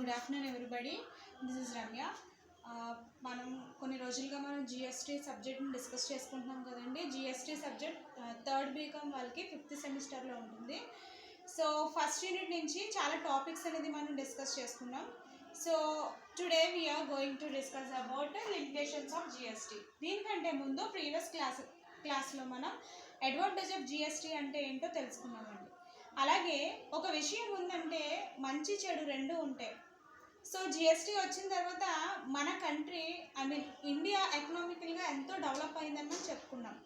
Good afternoon everybody. This is Ramya. మనం కొన్ని రోజులుగా మనం జిఎస్టీ సబ్జెక్ట్ని డిస్కస్ చేసుకుంటున్నాం కదండి. జిఎస్టీ సబ్జెక్ట్ థర్డ్ బీకామ్ వాళ్ళకి 5th సెమిస్టర్లో ఉంటుంది. సో ఫస్ట్ యూనిట్ నుంచి చాలా టాపిక్స్ అనేది మనం డిస్కస్ చేసుకున్నాం. So today we are going to discuss about limitations of GST. దీనికంటే ముందు ప్రీవియస్ క్లాస్లో మనం అడ్వాంటేజ్ ఆఫ్ జిఎస్టీ అంటే ఏంటో తెలుసుకున్నామండి. అలాగే ఒక విషయం ఉందంటే మంచి చెడు రెండు ఉంటాయి. సో జిఎస్టీ వచ్చిన తర్వాత మన కంట్రీ ఇండియా ఎకనామికల్గా ఎంతో డెవలప్ అయిందని మనం చెప్పుకున్నాం.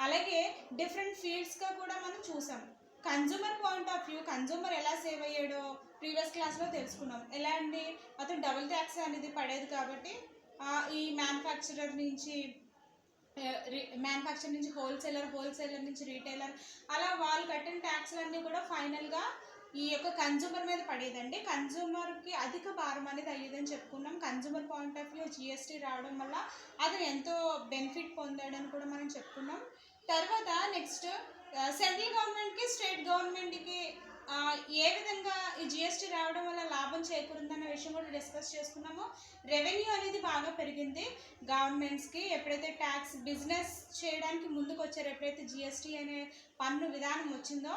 అలాగే డిఫరెంట్ ఫీల్డ్స్గా కూడా మనం చూసాం. Consumer point of view, consumer ఎలా సేవ్ అయ్యాడో ప్రీవియస్ క్లాస్లో తెలుసుకున్నాం. ఎలా అండి, అతను డబుల్ ట్యాక్స్ అనేది పడేది కాబట్టి ఈ మ్యానుఫ్యాక్చరర్ నుంచి హోల్సేలర్ నుంచి రీటైలర్, అలా వాళ్ళు కట్టిన ట్యాక్స్లన్నీ కూడా ఫైనల్గా ఈ యొక్క కన్జ్యూమర్ మీద పడేదండి. కన్జ్యూమర్కి అధిక భారం అనేది అయ్యేదని చెప్పుకున్నాం. Consumer point of view GST రావడం వల్ల అతను ఎంతో బెనిఫిట్ పొందాడని కూడా మనం చెప్పుకున్నాం. తర్వాత నెక్స్ట్ సెంట్రల్ గవర్నమెంట్కి స్టేట్ గవర్నమెంట్కి ఏ విధంగా ఈ జిఎస్టీ రావడం వల్ల లాభం చేకూరిందన్న విషయం కూడా డిస్కస్ చేసుకున్నాము. రెవెన్యూ అనేది బాగా పెరిగింది గవర్నమెంట్స్కి. ఎప్పుడైతే ట్యాక్స్ బిజినెస్ చేయడానికి ముందుకు వచ్చారో, ఎప్పుడైతే జిఎస్టీ అనే పన్ను విధానం వచ్చిందో,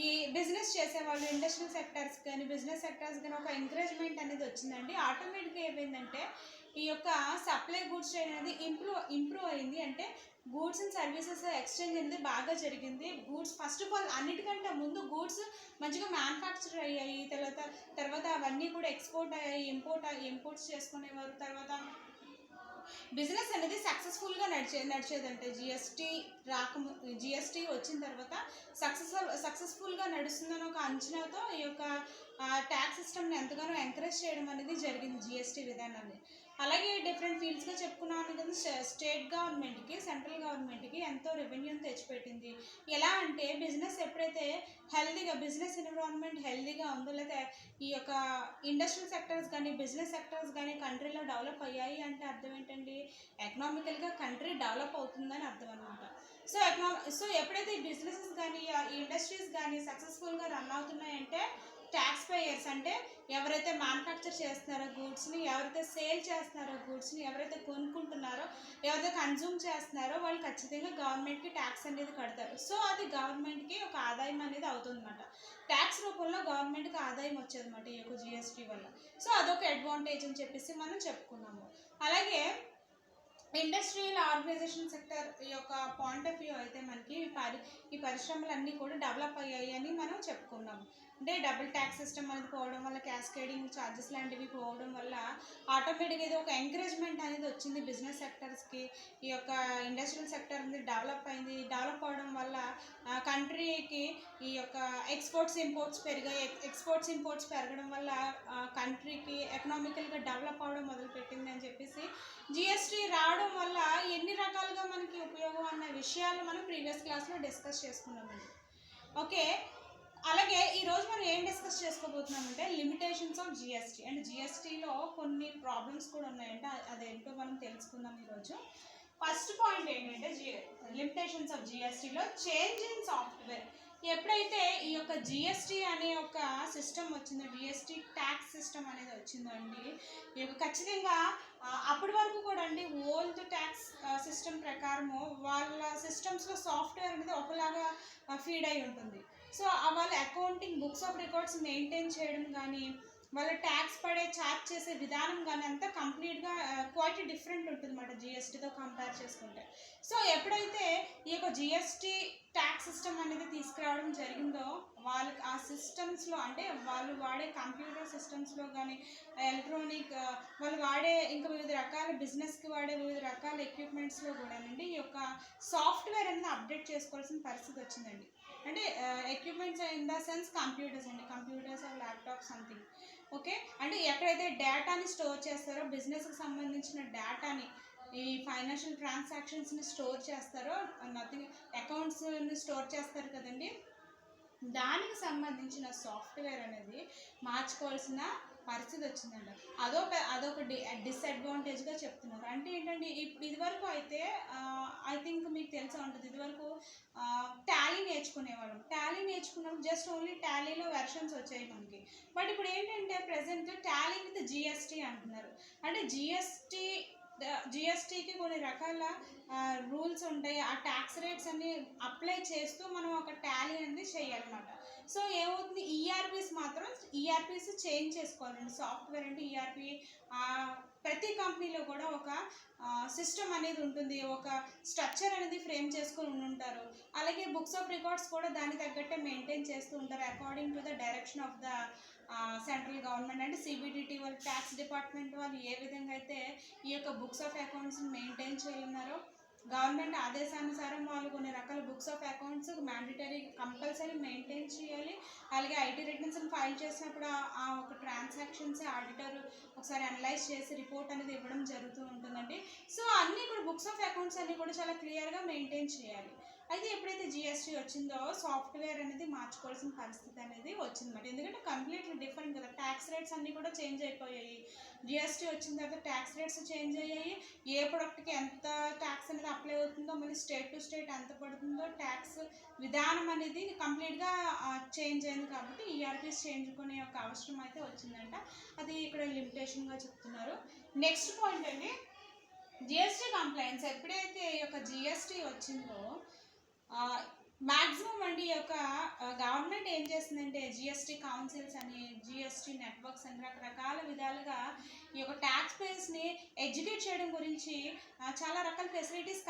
ఈ బిజినెస్ చేసేవాళ్ళు ఇండస్ట్రియల్ సెక్టర్స్ కానీ బిజినెస్ సెక్టర్స్ కానీ ఒక ఎంకరేజ్మెంట్ అనేది వచ్చిందండి. ఆటోమేటిక్గా ఏమైందంటే ఈ యొక్క సప్లై గూడ్స్ అనేది ఇంప్రూవ్ అయింది. అంటే గూడ్స్ అండ్ సర్వీసెస్ ఎక్స్చేంజ్ అనేది బాగా జరిగింది. గూడ్స్ ఫస్ట్ ఆఫ్ ఆల్ అన్నిటికంటే ముందు గూడ్స్ మంచిగా మ్యానుఫ్యాక్చర్ అయ్యాయి. తర్వాత అవన్నీ కూడా ఎక్స్పోర్ట్ అయ్యాయి, ఇంపోర్ట్స్ చేసుకునేవారు. తర్వాత బిజినెస్ అనేది సక్సెస్ఫుల్గా నడిచేదంటే జిఎస్టీ వచ్చిన తర్వాత సక్సెస్ఫుల్గా నడుస్తుందని ఒక అంచనాతో ఈ యొక్క ట్యాక్స్ సిస్టమ్ని ఎంతగానో ఎంకరేజ్ చేయడం అనేది జరిగింది జిఎస్టీ విధానాన్ని. అలాగే డిఫరెంట్ ఫీల్డ్స్గా చెప్పుకున్నాను కదా, స్టేట్ గవర్నమెంట్కి సెంట్రల్ గవర్నమెంట్కి ఎంతో రెవెన్యూని తెచ్చిపెట్టింది. ఎలా అంటే బిజినెస్ ఎప్పుడైతే బిజినెస్ ఎన్విరాన్మెంట్ హెల్దీగా ఉందో, లేదా ఈ యొక్క ఇండస్ట్రియల్ సెక్టర్స్ కానీ బిజినెస్ సెక్టర్స్ కానీ కంట్రీలో డెవలప్ అయ్యాయి అంటే అర్థం ఏంటండి, ఎకనామికల్గా కంట్రీ డెవలప్ అవుతుందని అర్థం అనమాట. సో ఎప్పుడైతే ఈ బిజినెసెస్ కానీ ఈ ఇండస్ట్రీస్ కానీ సక్సెస్ఫుల్గా రన్ అవుతున్నాయంటే ట్యాక్స్ పేయర్స్, అంటే ఎవరైతే మ్యానుఫ్యాక్చర్ చేస్తున్నారో గూడ్స్ని, ఎవరైతే సేల్ చేస్తున్నారో గూడ్స్ని, ఎవరైతే కొనుక్కుంటున్నారో, ఎవరైతే కన్జ్యూమ్ చేస్తున్నారో వాళ్ళు ఖచ్చితంగా గవర్నమెంట్కి ట్యాక్స్ అనేది కడతారు. సో అది గవర్నమెంట్కి ఒక ఆదాయం అనేది అవుతుందన్నమాట. ట్యాక్స్ రూపంలో గవర్నమెంట్కి ఆదాయం వచ్చేదన్నమాట ఈ యొక్క జిఎస్టీ వల్ల. సో అదొక అడ్వాంటేజ్ అని చెప్పేసి మనం చెప్పుకున్నాము. అలాగే ఇండస్ట్రియల్ ఆర్గనైజేషన్ సెక్టర్ ఈ యొక్క పాయింట్ ఆఫ్ వ్యూ అయితే మనకి ఈ పరిశ్రమలన్నీ కూడా డెవలప్ అయ్యాయి అని మనం చెప్పుకున్నాము. అంటే డబుల్ ట్యాక్స్ సిస్టమ్ అనేది పోవడం వల్ల, క్యాస్కేడింగ్ ఛార్జెస్ లాంటివి పోవడం వల్ల ఆటోమేటిక్గా ఇది ఒక ఎంకరేజ్మెంట్ అనేది వచ్చింది బిజినెస్ సెక్టర్స్కి. ఈ యొక్క ఇండస్ట్రియల్ సెక్టర్ అనేది డెవలప్ అయింది. డెవలప్ అవడం వల్ల కంట్రీకి ఈ యొక్క ఎక్స్పోర్ట్స్ ఇంపోర్ట్స్ పెరగడం వల్ల కంట్రీకి ఎకనామికల్గా డెవలప్ అవడం మొదలుపెట్టింది అని చెప్పేసి జిఎస్టీ రావడం వల్ల ఎన్ని రకాలుగా మనకి ఉపయోగం అన్న విషయాలు మనం ప్రీవియస్ క్లాస్లో డిస్కస్ చేసుకున్నామండి. ఓకే, అలాగే ఈరోజు మనం ఏం డిస్కస్ చేసుకోబోతున్నామంటే లిమిటేషన్స్ ఆఫ్ జిఎస్టీ. అండ్ జిఎస్టీలో కొన్ని ప్రాబ్లమ్స్ కూడా ఉన్నాయంటే అదేంటో మనం తెలుసుకుందాం ఈరోజు. ఫస్ట్ పాయింట్ ఏంటంటే లిమిటేషన్స్ ఆఫ్ జిఎస్టీలో చేంజ్ ఇన్ సాఫ్ట్వేర్. ఎప్పుడైతే ఈ యొక్క జిఎస్టీ అనే ఒక సిస్టమ్ వచ్చిందో, జిఎస్టీ ట్యాక్స్ సిస్టమ్ అనేది వచ్చిందో అండి, ఈ యొక్క ఖచ్చితంగా అప్పటి వరకు కూడా అండి ఓల్డ్ ట్యాక్స్ సిస్టమ్ ప్రకారము వాళ్ళ సిస్టమ్స్లో సాఫ్ట్వేర్ అనేది ఒకలాగా ఫీడ్ అయి ఉంటుంది. సో వాళ్ళ accounting books of records maintain చేయడం కానీ, వాళ్ళ ట్యాక్స్ ఛార్జ్ చేసే విధానం కానీ అంతా కంప్లీట్గా క్వైట్ డిఫరెంట్ ఉంటుంది అన్నమాట జిఎస్టీతో కంపేర్ చేసుకుంటే. సో ఎప్పుడైతే ఈ యొక్క జిఎస్టీ ట్యాక్స్ సిస్టమ్ అనేది తీసుకురావడం జరిగిందో, వాళ్ళకి ఆ సిస్టమ్స్లో, అంటే వాళ్ళు వాడే కంప్యూటర్ సిస్టమ్స్లో కానీ ఎలక్ట్రానిక్ వాళ్ళు వాడే ఇంకా వివిధ రకాల బిజినెస్కి వాడే వివిధ రకాల ఎక్విప్మెంట్స్లో కూడా అండి ఈ యొక్క సాఫ్ట్వేర్ అనేది అప్డేట్ చేసుకోవాల్సిన పరిస్థితి వచ్చిందండి. అంటే equipments in the sense computers are laptop something. Okay, అంటే ఎక్కడైతే డేటాని స్టోర్ చేస్తారో, బిజినెస్కి సంబంధించిన డేటాని, ఈ ఫైనాన్షియల్ ట్రాన్సాక్షన్స్ని స్టోర్ చేస్తారో, అకౌంట్స్ని స్టోర్ చేస్తారు కదండి, దానికి సంబంధించిన సాఫ్ట్వేర్ అనేది మార్చుకోవాల్సిన పరిస్థితి వచ్చిందంట. అదొక డిసడ్వాంటేజ్గా చెప్తున్నారు. అంటే ఏంటంటే ఇప్పుడు ఇదివరకు అయితే ఐ థింక్ మీకు తెలిసే ఉంటుంది. ఇదివరకు టాలీ నేర్చుకునేవాళ్ళం. టాలీ నేర్చుకున్నప్పుడు జస్ట్ ఓన్లీ టాలీలో వెర్షన్స్ వచ్చాయి మనకి. బట్ ఇప్పుడు ఏంటంటే ప్రజెంట్ టాలీ విత్ జిఎస్టీ అంటున్నారు. అంటే జిఎస్టీకి కొన్ని రకాల రూల్స్ ఉంటాయి. ఆ ట్యాక్స్ రేట్స్ అన్ని అప్లై చేస్తూ మనం ఒక టాలీ అనేది చేయాలన్నమాట. సో ఏమవుతుంది, ఈఆర్పీస్ చేంజ్ చేసుకోవాలండి. సాఫ్ట్వేర్ అంటే ఈఆర్పీ ప్రతి కంపెనీలో కూడా ఒక సిస్టమ్ అనేది ఉంటుంది, ఒక స్ట్రక్చర్ అనేది ఫ్రేమ్ చేసుకొని ఉంటారు. అలాగే బుక్స్ ఆఫ్ రికార్డ్స్ కూడా దానికి తగ్గట్టే మెయింటైన్ చేస్తూ ఉంటారు according to the direction of the central government. అంటే సిబిడిటీ వాళ్ళు, ట్యాక్స్ డిపార్ట్మెంట్ వాళ్ళు ఏ విధంగా అయితే ఈ యొక్క బుక్స్ ఆఫ్ అకౌంట్స్ని మెయింటైన్ చేయనున్నారో, గవర్నమెంట్ ఆదేశానుసారం వాళ్ళు కొన్ని రకాల books of accounts mandatory compulsory maintain చేయాలి. అలాగే ఐటీ రిటర్న్స్ని ఫైల్ చేసినప్పుడు ఆ ఒక ట్రాన్సాక్షన్స్ ఆడిటర్ ఒకసారి అనలైజ్ చేసి రిపోర్ట్ అనేది ఇవ్వడం జరుగుతూ ఉంటుందండి. సో అన్నీ కూడా బుక్స్ ఆఫ్ అకౌంట్స్ అన్నీ కూడా చాలా క్లియర్గా మెయింటైన్ చేయాలి. అయితే ఎప్పుడైతే జిఎస్టీ వచ్చిందో సాఫ్ట్వేర్ అనేది మార్చుకోవాల్సిన పరిస్థితి అనేది వచ్చిందన్నమాట. ఎందుకంటే కంప్లీట్లీ డిఫరెంట్ కదా, ట్యాక్స్ రేట్స్ అన్నీ కూడా చేంజ్ అయిపోయాయి. జిఎస్టీ వచ్చిన తర్వాత ట్యాక్స్ రేట్స్ చేంజ్ అయ్యాయి. ఏ ప్రొడక్ట్కి ఎంత ట్యాక్స్ అనేది అప్లై అవుతుందో, మళ్ళీ స్టేట్ టు స్టేట్ ఎంత పడుతుందో ట్యాక్స్ విధానం అనేది కంప్లీట్గా చేంజ్ అయింది. కాబట్టి ఈఆర్పీస్ చేంజ్కునే యొక్క అవసరం అయితే వచ్చిందంట. అది ఇక్కడ లిమిటేషన్గా చెప్తున్నారు. నెక్స్ట్ పాయింట్ అండి, జిఎస్టీ కంప్లైంట్స్. ఎప్పుడైతే ఈ యొక్క జిఎస్టీ వచ్చిందో మ్యాక్సిమం అండి ఈ యొక్క గవర్నమెంట్ ఏం చేస్తుందంటే జిఎస్టీ కౌన్సిల్స్ అని, జిఎస్టీ నెట్వర్క్స్ అని రకరకాల విధాలుగా ఈ యొక్క ట్యాక్స్ పేయర్స్ని ఎడ్యుకేట్ చేయడం గురించి చాలా రకాల ఫెసిలిటీస్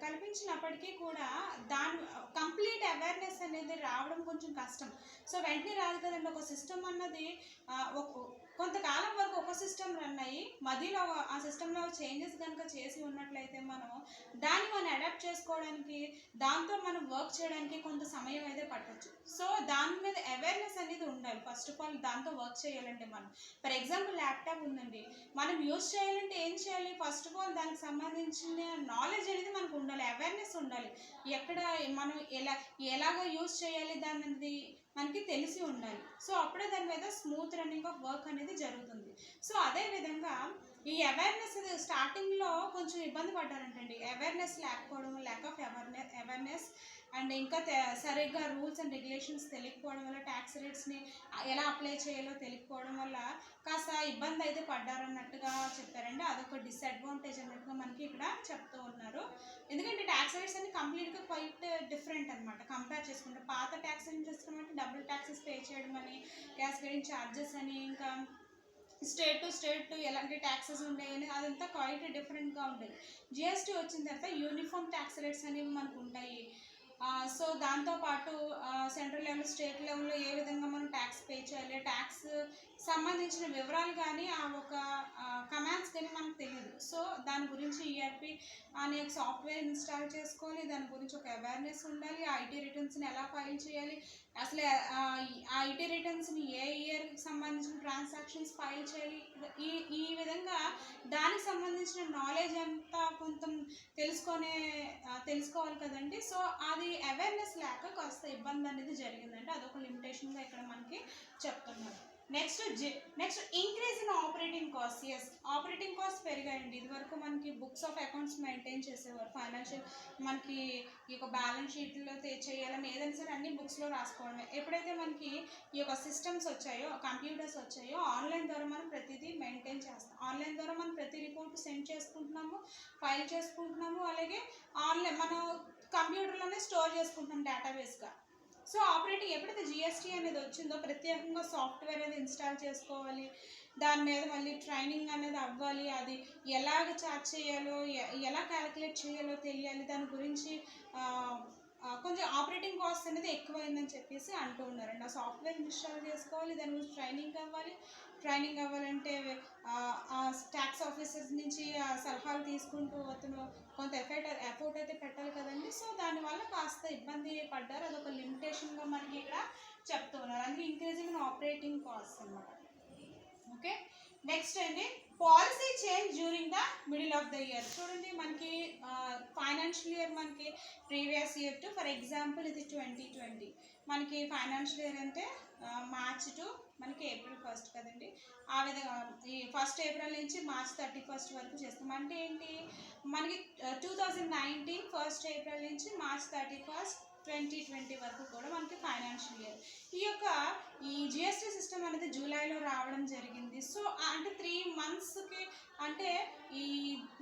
కల్పించినప్పటికీ కూడా దాని కంప్లీట్ అవేర్నెస్ అనేది రావడం కొంచెం కష్టం. సో వెంటనే రాదు కదండి. ఒక సిస్టమ్ అన్నది కొంతకాలం వరకు ఒక సిస్టమ్ రన్ అయ్యి మధ్యలో ఆ సిస్టంలో చేంజెస్ కనుక చేసి ఉన్నట్లయితే దాన్ని మనం అడాప్ట్ చేసుకోవడానికి, దాంతో మనం వర్క్ చేయడానికి కొంత సమయం అయితే పట్టవచ్చు. సో దాని మీద అవేర్నెస్ అనేది ఉండాలి. ఫస్ట్ ఆఫ్ ఆల్ దాంతో వర్క్ చేయాలంటే ఫర్ ఎగ్జాంపుల్ ల్యాప్టాప్ ఉందండి, మనం యూజ్ చేయాలంటే ఏం చేయాలి? ఫస్ట్ ఆఫ్ ఆల్ దానికి సంబంధించిన నాలెడ్జ్ అనేది మనకు ఉండాలి, అవేర్నెస్ ఉండాలి. ఎక్కడ మనం ఎలాగ యూజ్ చేయాలి దాని అనేది మనకి తెలిసి ఉండాలి. సో అప్పుడే దాని మీద స్మూత్ రన్నింగ్ ఆఫ్ వర్క్ అనేది జరుగుతుంది. సో అదేవిధంగా ఈ అవేర్నెస్ స్టార్టింగ్లో కొంచెం ఇబ్బంది పడ్డారంటండి. అవేర్నెస్ లేకపోవడం, ల్యాక్ ఆఫ్ అవేర్నెస్ అండ్ ఇంకా సరిగ్గా రూల్స్ అండ్ రెగ్యులేషన్స్ తెలియకపోవడం వల్ల, ట్యాక్స్ రేట్స్ని ఎలా అప్లై చేయాలో తెలియకపోవడం వల్ల కాస్త ఇబ్బంది అయితే పడ్డారన్నట్టుగా చెప్పారండి. అదొక డిసడ్వాంటేజ్ అన్నట్టుగా మనకి ఇక్కడ చెప్తూ ఉన్నారు. ఎందుకంటే ట్యాక్స్ రేట్స్ అన్ని కంప్లీట్గా క్వైట్ డిఫరెంట్ అనమాట. కంపేర్ చేసుకుంటే పాత ట్యాక్స్ సిస్టమ్ అంటే డబుల్ ట్యాక్సెస్ పే చేయడం అని, క్యాస్కేడింగ్ ఛార్జెస్ అని, ఇంకా స్టేట్ టు స్టేట్ ఎలాంటి ట్యాక్సెస్ ఉండేవి, అదంతా క్వైట్ డిఫరెంట్గా ఉండేది. జిఎస్టీ వచ్చిన తర్వాత యూనిఫామ్ ట్యాక్స్ రేట్స్ అనేవి మనకు ఉంటాయి. సో దాంతోపాటు సెంట్రల్ లెవెల్, స్టేట్ లెవెల్లో ఏ విధంగా మనం ట్యాక్స్ పే చేయాలి, ట్యాక్స్ సంబంధించిన వివరాలు కానీ ఆ ఒక కమాండ్స్ కానీ మనకు తెలియదు. సో దాని గురించి ఈఆర్పీ అనే సాఫ్ట్వేర్ ఇన్స్టాల్ చేసుకోవాలి, దాని గురించి ఒక అవేర్నెస్ ఉండాలి. ఐటీ రిటర్న్స్ని ఎలా ఫైల్ చేయాలి, అసలు ఆ ఐటీ రిటర్న్స్ని ఏ ఇయర్కి సంబంధించిన ట్రాన్సాక్షన్స్ ఫైల్ చేయాలి, ఈ విధంగా దానికి సంబంధించిన నాలెడ్జ్ అంతా కొంత తెలుసుకోవాలి కదండి. సో అది అవేర్నెస్ లేక కాస్త ఇబ్బంది అనేది జరిగిందంటే అదొక లిమిటేషన్గా ఇక్కడ మనకి చెప్తున్నారు. Next increase in operating cost. Operating cost పెరిగాయండి. ఇదివరకు మనకి బుక్స్ ఆఫ్ అకౌంట్స్ మెయింటైన్ చేసేవారు. ఫైనాన్షియల్ మనకి ఈ యొక్క బ్యాలెన్స్ షీట్లో చేయాలని ఏదైనా సరే అన్ని బుక్స్లో రాసుకోవడమే. ఎప్పుడైతే మనకి ఈ యొక్క సిస్టమ్స్ వచ్చాయో, కంప్యూటర్స్ వచ్చాయో, ఆన్లైన్ ద్వారా మనం ప్రతిదీ మెయింటైన్ చేస్తాం. ఆన్లైన్ ద్వారా మనం ప్రతి రిపోర్ట్ సెండ్ చేసుకుంటున్నాము, ఫైల్ చేసుకుంటున్నాము. అలాగే ఆన్లైన్ మనం కంప్యూటర్లోనే స్టోర్ చేసుకుంటున్నాం డేటాబేస్గా. సో ఆపరేటింగ్ ఎప్పుడైతే జిఎస్టీ అనేది వచ్చిందో ప్రత్యేకంగా సాఫ్ట్వేర్ అనేది ఇన్స్టాల్ చేసుకోవాలి, దాని మీద మళ్ళీ ట్రైనింగ్ అనేది అవ్వాలి, అది ఎలాగ చార్జ్ చేయాలో, ఎలా క్యాలిక్యులేట్ చేయాలో తెలియాలి. దాని గురించి కొంచెం ఆపరేటింగ్ కాస్ట్ అనేది ఎక్కువైందని చెప్పేసి అంటూ ఉన్నారండి. ఆ సాఫ్ట్వేర్ ఇన్స్టాల్ చేసుకోవాలి, దాని గురించి ట్రైనింగ్ అవ్వాలంటే ట్యాక్స్ ఆఫీసర్స్ నుంచి సలహాలు తీసుకుంటూ అతను కొంత ఎఫర్ట్ అయితే పెట్టాలి కదండి. సో దానివల్ల కాస్త ఇబ్బంది పడ్డారు. అదొక లిమిటేషన్గా మనకి ఇక్కడ చెప్తూ ఉన్నారు. అందుకే ఇంక్రీజింగ్ ఇన్ ఆపరేటింగ్ కాస్ట్ అన్నమాట. ఓకే, నెక్స్ట్ అండి policy change during the middle of the year. చూడండి మనకి ఫైనాన్షియల్ ఇయర్ మనకి previous year to, for example ఇది 2020 మనకి ఫైనాన్షియల్ ఇయర్ అంటే మార్చ్ టు మనకి ఏప్రిల్ 1 కదండి. ఆ విధంగా ఈ 1 ఏప్రిల్ నుంచి మార్చ్ 31 వరకు చేస్తాం. అంటే ఏంటి మనకి 2019 1 ఏప్రిల్ నుంచి మార్చ్ 31 2020 వరకు కూడా మనకి ఫైనాన్షియల్ ఇయర్. ఈ జిఎస్టీ సిస్టమ్ అనేది జూలైలో రావడం జరిగింది. సో అంటే 3 monthsకి అంటే ఈ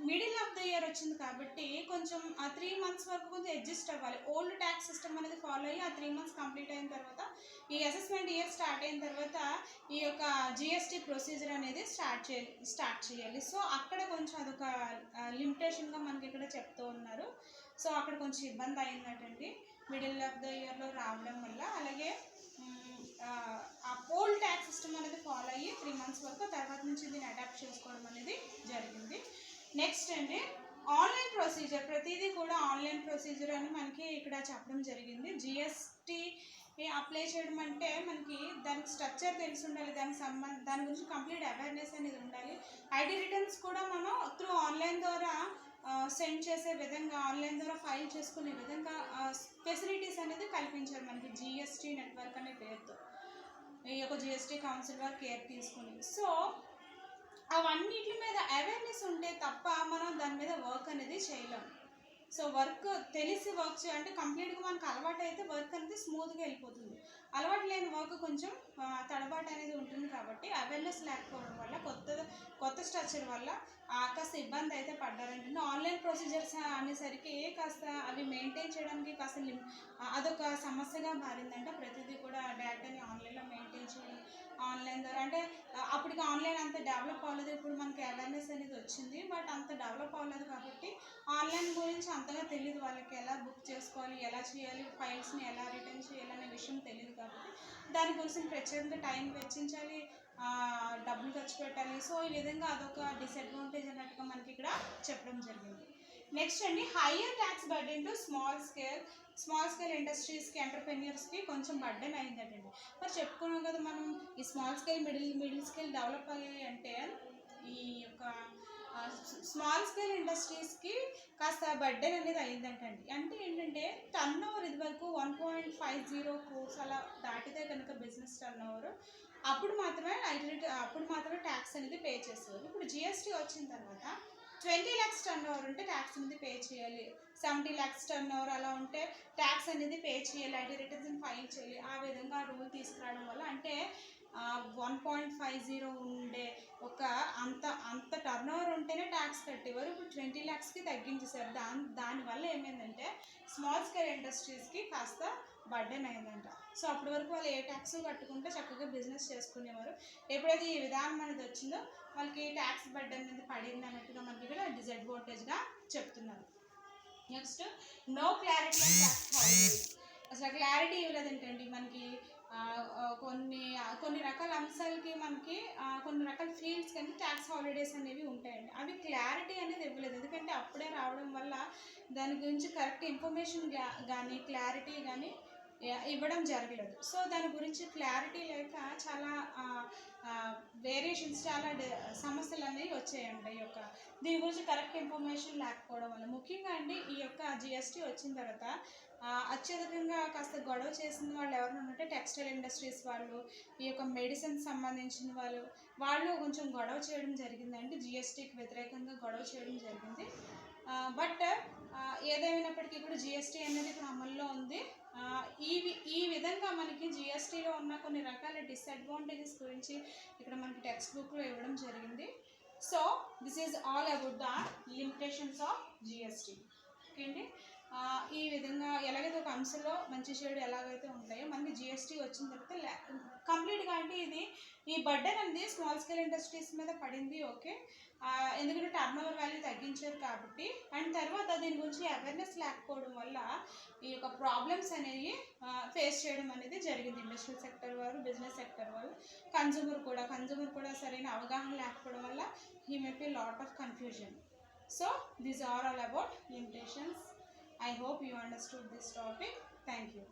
మిడిల్ ఆఫ్ ద ఇయర్ వచ్చింది కాబట్టి కొంచెం ఆ 3 months వరకు కొంచెం అడ్జస్ట్ అవ్వాలి. ఓల్డ్ ట్యాక్స్ సిస్టమ్ అనేది ఫాలో అయ్యి ఆ 3 months కంప్లీట్ అయిన తర్వాత ఈ అసెస్మెంట్ ఇయర్ స్టార్ట్ అయిన తర్వాత ఈ యొక్క జిఎస్టీ ప్రొసీజర్ అనేది స్టార్ట్ చేయాలి. సో అక్కడ కొంచెం అదొక లిమిటేషన్గా మనకి ఇక్కడ చెప్తూ ఉన్నారు. సో అక్కడ కొంచెం ఇబ్బంది అయిందంటండి మిడిల్ ఆఫ్ ద ఇయర్లో రావడం వల్ల. అలాగే ఆ పోల్ ట్యాక్స్ సిస్టమ్ అనేది ఫాలో అయ్యి 3 months వరకు తర్వాత నుంచి దీన్ని అడాప్ట్ చేసుకోవడం అనేది జరిగింది. నెక్స్ట్ అండి ఆన్లైన్ ప్రొసీజర్, ప్రతిదీ కూడా ఆన్లైన్ ప్రొసీజర్ అని మనకి ఇక్కడ చెప్పడం జరిగింది. జిఎస్టీ అప్లై చేయడం అంటే మనకి దానికి స్ట్రక్చర్ తెలిసి ఉండాలి, దాని గురించి కంప్లీట్ అవేర్నెస్ అనేది ఉండాలి. ఐడి రిటర్న్స్ కూడా మనం త్రూ ఆన్లైన్ ద్వారా సెండ్ చేసే విధంగా, ఆన్లైన్ ద్వారా ఫైల్ చేసుకునే విధంగా ఫెసిలిటీస్ అనేది కల్పించారు మనకి జిఎస్టీ నెట్వర్క్ అనే పేరుతో. ఈ యొక్క జిఎస్టీ కౌన్సిల్ వారు కేర్ తీసుకుని. సో అవన్నిటి మీద అవేర్నెస్ ఉంటే తప్ప మనం దాని మీద వర్క్ అనేది చేయలేం. సో వర్క్ తెలిసి వర్క్ అంటే కంప్లీట్గా మనకు అలవాటు అయితే వర్క్ అనేది స్మూత్గా వెళ్ళిపోతుంది. అలవాటు లేని వర్క్ కొంచెం తడబాటు అనేది ఉంటుంది. కాబట్టి అవేర్నెస్ లేకపోవడం వల్ల కొత్త స్ట్రక్చర్ వల్ల కాస్త ఇబ్బంది అయితే పడ్డారంటే ఆన్లైన్ ప్రొసీజర్స్ అనేసరికి కాస్త అవి మెయింటైన్ చేయడానికి కాస్త అదొక సమస్యగా మారిందంటే ప్రతిదీ కూడా డేటాని ఆన్లైన్లో మెయింటైన్ చేయడం, ఆన్లైన్ ద్వారా అంటే అప్పటికి ఆన్లైన్ అంత డెవలప్ అవ్వలేదు. ఇప్పుడు మనకి అవేర్నెస్ అనేది వచ్చింది, బట్ అంత డెవలప్ అవ్వలేదు కాబట్టి ఆన్లైన్ గురించి అంతగా తెలియదు వాళ్ళకి. ఎలా బుక్ చేసుకోవాలి, ఎలా చేయాలి, ఫైల్స్ని ఎలా రిటర్న్ చేయాలి అనే విషయం తెలియదు కాబట్టి దాని గురించి ప్రత్యేకంగా టైం వెచ్చించాలి, డబ్బులు ఖర్చు పెట్టాలి. సో ఈ విధంగా అదొక డిసడ్వాంటేజ్ అన్నట్టుగా మనకి ఇక్కడ చెప్పడం జరిగింది. నెక్స్ట్ అండి higher tax burden to small scale ఇండస్ట్రీస్కి, ఎంటర్ప్రెన్యూర్స్కి కొంచెం బర్డెన్ అయిందండి. మరి చెప్పుకున్నాం కదా మనం ఈ small scale middle scale develop అయ్యాయి అంటే ఈ యొక్క స్మాల్ స్కేల్ ఇండస్ట్రీస్కి కాస్త బర్డెన్ అనేది అయిందంటండి. అంటే ఏంటంటే టర్న్ ఓవర్ ఇది వరకు 1.50 crores అలా దాటితే కనుక బిజినెస్ టర్న్ ఓవర్ అప్పుడు మాత్రమే ట్యాక్స్ అనేది పే చేసేవారు. ఇప్పుడు జిఎస్టీ వచ్చిన తర్వాత 20 lakhs టర్న్ ఓవర్ ఉంటే ట్యాక్స్ అనేది పే చేయాలి, 70 lakhs టర్న్ ఓవర్ అలా ఉంటే ట్యాక్స్ అనేది పే చేయాలి, ఐడి రిటర్న్స్ ఫైల్ చేయాలి. ఆ విధంగా రూల్ తీసుకురావడం వల్ల అంటే 1.50 ఉండే ఒక అంత టర్న్ ఓవర్ ఉంటేనే ట్యాక్స్ కట్టేవారు. ఇప్పుడు 20 lakhsకి తగ్గించేశారు. దానివల్ల ఏమైందంటే స్మాల్ స్కేల్ ఇండస్ట్రీస్కి కాస్త బర్డెన్ అయిందంట. సో అప్పటి వరకు వాళ్ళు ఏ ట్యాక్స్ కట్టుకుంటే చక్కగా బిజినెస్ చేసుకునేవారు. ఎప్పుడైతే ఈ విధానం అనేది వచ్చిందో వాళ్ళకి ట్యాక్స్ బర్డెన్ అనేది పడింది అన్నట్టుగా మనకి ఇక్కడ డిసడ్వాంటేజ్గా చెప్తున్నారు. Next no clarity on tax holidays. అసలు క్లారిటీ ఇవ్వలేదంటండి మనకి. కొన్ని రకాల అంశాలకి మనకి కొన్ని రకాల ఫీల్డ్స్ కానీ ట్యాక్స్ హాలిడేస్ అనేవి ఉంటాయండి. అవి క్లారిటీ అనేది ఇవ్వలేదు. ఎందుకంటే అప్పుడే రావడం వల్ల దాని గురించి కరెక్ట్ ఇన్ఫర్మేషన్ కానీ క్లారిటీ కానీ ఇవ్వడం జరగలేదు. సో దాని గురించి క్లారిటీ లేక చాలా వేరియేషన్స్, చాలా సమస్యలు అనేవి వచ్చాయండి. దీని గురించి కరెక్ట్ ఇన్ఫర్మేషన్ లేకపోవడం వల్ల ముఖ్యంగా అండి ఈ యొక్క జిఎస్టీ వచ్చిన తర్వాత అత్యధికంగా కాస్త గొడవ చేసిన వాళ్ళు ఎవరైనా ఉంటే టెక్స్టైల్ ఇండస్ట్రీస్ వాళ్ళు, ఈ యొక్క మెడిసిన్స్ సంబంధించిన వాళ్ళు కొంచెం గొడవ చేయడం జరిగిందండి. జిఎస్టీకి వ్యతిరేకంగా గొడవ చేయడం జరిగింది. బట్ ఏదేమైనప్పటికీ ఇప్పుడు జిఎస్టీ అనేది ఇప్పుడు అమల్లో ఉంది. ఈ విధంగా మనకి జిఎస్టీలో ఉన్న కొన్ని రకాల డిసడ్వాంటేజెస్ గురించి ఇక్కడ మనకి టెక్స్ట్ బుక్లో ఇవ్వడం జరిగింది. So this is all about the limitations of GST. Okay అండి. ఈ విధంగా ఎలాగైతే ఒక అంశంలో మంచి చెడు ఎలాగైతే ఉంటాయో మనకి జిఎస్టీ వచ్చిన తర్వాత కంప్లీట్గా అంటే ఈ బర్డెన్ అనేది స్మాల్ స్కేల్ ఇండస్ట్రీస్ మీద పడింది. ఓకే, ఎందుకంటే టర్న్ ఓవర్ వాల్యూ తగ్గించారు కాబట్టి. అండ్ తర్వాత దీని గురించి అవేర్నెస్ లేకపోవడం వల్ల ఈ యొక్క ప్రాబ్లమ్స్ అనేవి ఫేస్ చేయడం అనేది జరిగింది. ఇండస్ట్రియల్ సెక్టర్ వారు, బిజినెస్ సెక్టర్ వారు, కన్జ్యూమర్ కూడా సరైన అవగాహన లేకపోవడం వల్ల he may be lot of confusion. So these are all about limitations. I hope you understood this topic. Thank you.